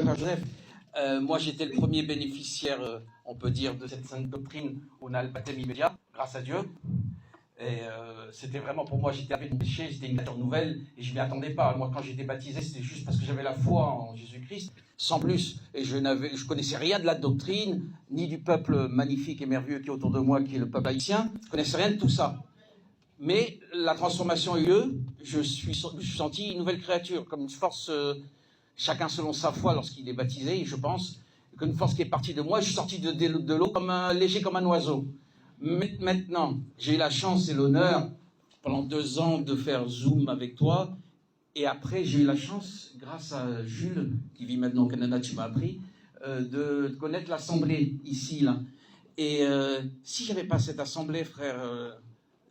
Frère Joseph, moi j'étais le premier bénéficiaire, on peut dire, de cette sainte doctrine où on a le baptême immédiat, grâce à Dieu. Et c'était vraiment pour moi, j'étais avec mon péché, j'étais une nature nouvelle et je ne m'y attendais pas. Moi, quand j'étais baptisé, c'était juste parce que j'avais la foi en Jésus-Christ, sans plus. Et je connaissais rien de la doctrine, ni du peuple magnifique et merveilleux qui est autour de moi, qui est le peuple haïtien. Je ne connaissais rien de tout ça. Mais la transformation a eu lieu, je suis senti une nouvelle créature, comme une force, chacun selon sa foi lorsqu'il est baptisé, je pense, qu'une force qui est partie de moi, je suis sorti de l'eau léger comme un oiseau. Maintenant, j'ai eu la chance et l'honneur, pendant 2 ans, de faire Zoom avec toi, et après, j'ai eu la chance, grâce à Jules, qui vit maintenant au Canada, tu m'as appris, de connaître l'assemblée, ici, là. Et si j'avais pas cette assemblée, frère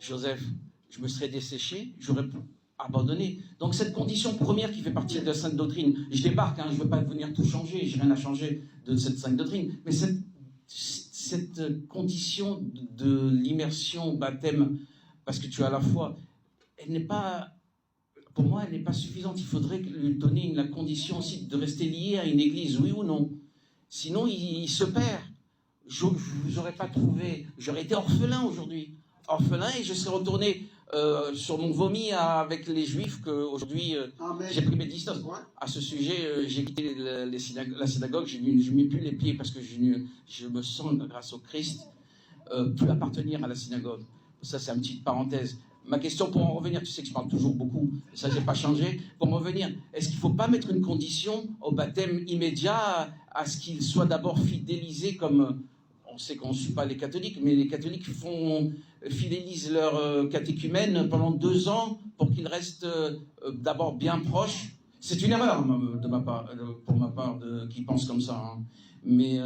Joseph, je me serais desséché, j'aurais abandonné. Donc cette condition première qui fait partie de la sainte doctrine, je débarque, je ne veux pas venir tout changer, j'ai rien à changer de cette sainte doctrine, mais cette condition de l'immersion au baptême, parce que tu as la foi, elle n'est pas, pour moi, elle n'est pas suffisante. Il faudrait lui donner la condition aussi de rester lié à une église, oui ou non. Sinon, il se perd. Je ne vous aurais pas trouvé, j'aurais été orphelin aujourd'hui. Orphelin et je serais retourné sur mon vomi avec les juifs qu'aujourd'hui j'ai pris mes distances. À ce sujet, j'ai quitté la synagogue, je ne mets plus les pieds parce que je me sens, grâce au Christ, plus appartenir à la synagogue. Ça, c'est une petite parenthèse. Ma question pour en revenir, tu sais que je parle toujours beaucoup, ça j'ai pas changé. Pour en revenir, est-ce qu'il ne faut pas mettre une condition au baptême immédiat à ce qu'il soit d'abord fidélisé comme... On sait qu'on ne suit pas les catholiques, mais les catholiques fidélisent leur catéchumène pendant 2 ans pour qu'ils restent d'abord bien proches. C'est une erreur de ma part, pour ma part, qui pense comme ça. Mais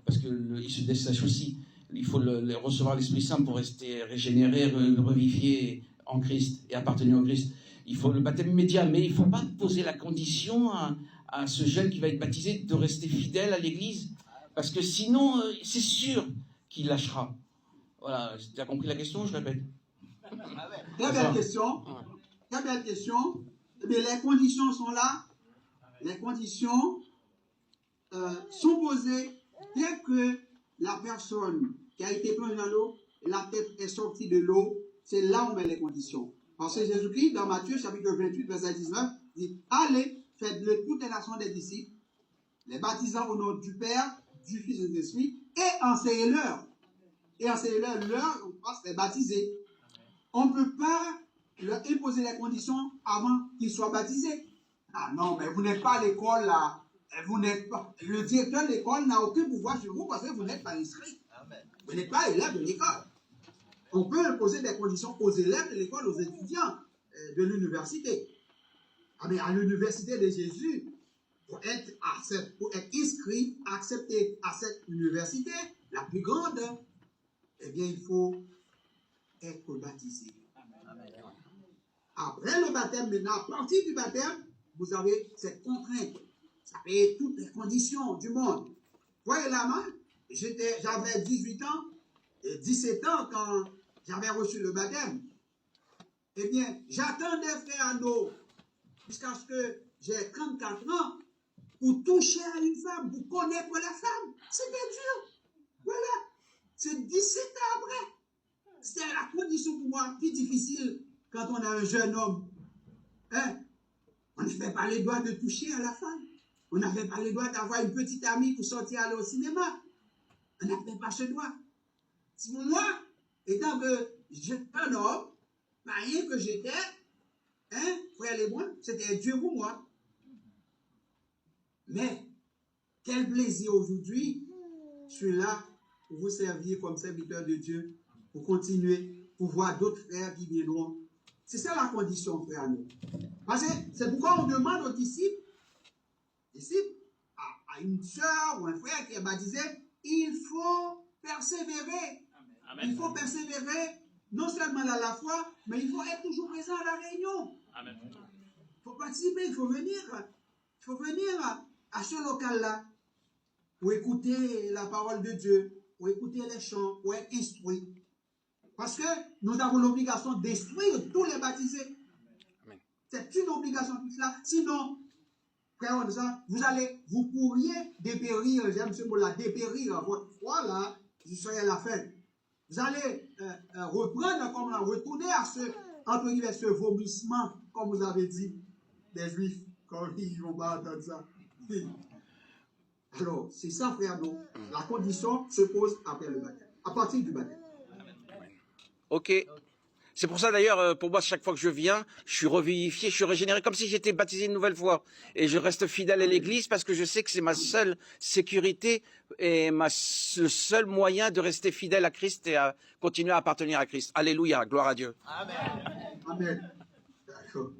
parce qu'ils se dessèchent aussi. Il faut recevoir l'Esprit Saint pour rester régénéré, revivifié en Christ et appartenir au Christ. Il faut le baptême immédiat, mais il ne faut pas poser la condition à ce jeune qui va être baptisé de rester fidèle à l'Église. Parce que sinon, c'est sûr qu'il lâchera. Voilà, tu as compris la question, je répète. Très belle question. Très belle question. Mais les conditions sont là. Les conditions sont posées dès que la personne qui a été plongée dans l'eau, la tête est sortie de l'eau. C'est là où on met les conditions. Parce que Jésus-Christ, dans Matthieu, chapitre 28, verset 19, dit « Allez, faites-le toutes les nations des disciples, les baptisant au nom du Père, du Fils et de l'Esprit, et enseignez-leur. Et enseignez-leur, on passe les baptiser. On ne peut pas leur imposer les conditions avant qu'ils soient baptisés. Ah non, mais vous n'êtes pas à l'école là. Vous n'êtes pas. Le directeur de l'école n'a aucun pouvoir sur vous parce que vous n'êtes pas inscrit. Vous n'êtes pas élève de l'école. On peut imposer des conditions aux élèves de l'école, aux étudiants de l'université. Ah, mais à l'université de Jésus, pour être inscrit, accepté à cette université, la plus grande, eh bien, il faut être baptisé. Après le baptême, maintenant, à partir du baptême, vous avez cette contrainte. Ça fait toutes les conditions du monde. Voyez la main, j'avais 18 ans, et 17 ans quand j'avais reçu le baptême. Eh bien, j'attendais, frère Anno, jusqu'à ce que j'ai 34 ans, pour toucher à une femme, pour connaître la femme. C'était dur. Voilà. C'est 17 ans après. C'est la condition pour moi plus difficile quand on a un jeune homme. On ne fait pas les doigts de toucher à la femme. On n'a fait pas les doigts d'avoir une petite amie pour sortir aller au cinéma. On n'a fait pas ce doigt. Pour moi, étant que j'étais un homme, rien que j'étais, frère Lébrun, c'était Dieu pour moi. Mais, quel plaisir aujourd'hui, je suis là pour vous servir comme serviteur de Dieu, pour continuer, pour voir d'autres frères qui viendront. C'est ça la condition, frère. Parce que c'est pourquoi on demande aux disciples, à une soeur ou un frère qui est baptisé, il faut persévérer. Amen. Il faut persévérer, non seulement dans la foi, mais il faut être toujours présent à la réunion. Amen. Il faut participer, il faut venir. Il faut venir à ce local-là pour écouter la parole de Dieu, pour écouter les chants, pour être instruit. Parce que nous avons l'obligation d'instruire tous les baptisés. C'est une obligation tout cela. Sinon, frère, vous pourriez dépérir, j'aime ce mot-là, dépérir votre foi là, vous serez à la fin. Vous allez reprendre, comme là, retourner à entre guillemets, ce vomissement, comme vous avez dit, des Juifs, quand ils ne vont pas entendre ça. Alors, c'est ça, frère, donc, la condition se pose après le baptême, à partir du baptême. Ok. C'est pour ça d'ailleurs, pour moi, chaque fois que je viens, je suis revivifié, je suis régénéré, comme si j'étais baptisé une nouvelle fois. Et je reste fidèle à l'Église parce que je sais que c'est ma seule sécurité et le seul moyen de rester fidèle à Christ et à continuer à appartenir à Christ. Alléluia, gloire à Dieu. Amen. Amen. D'accord.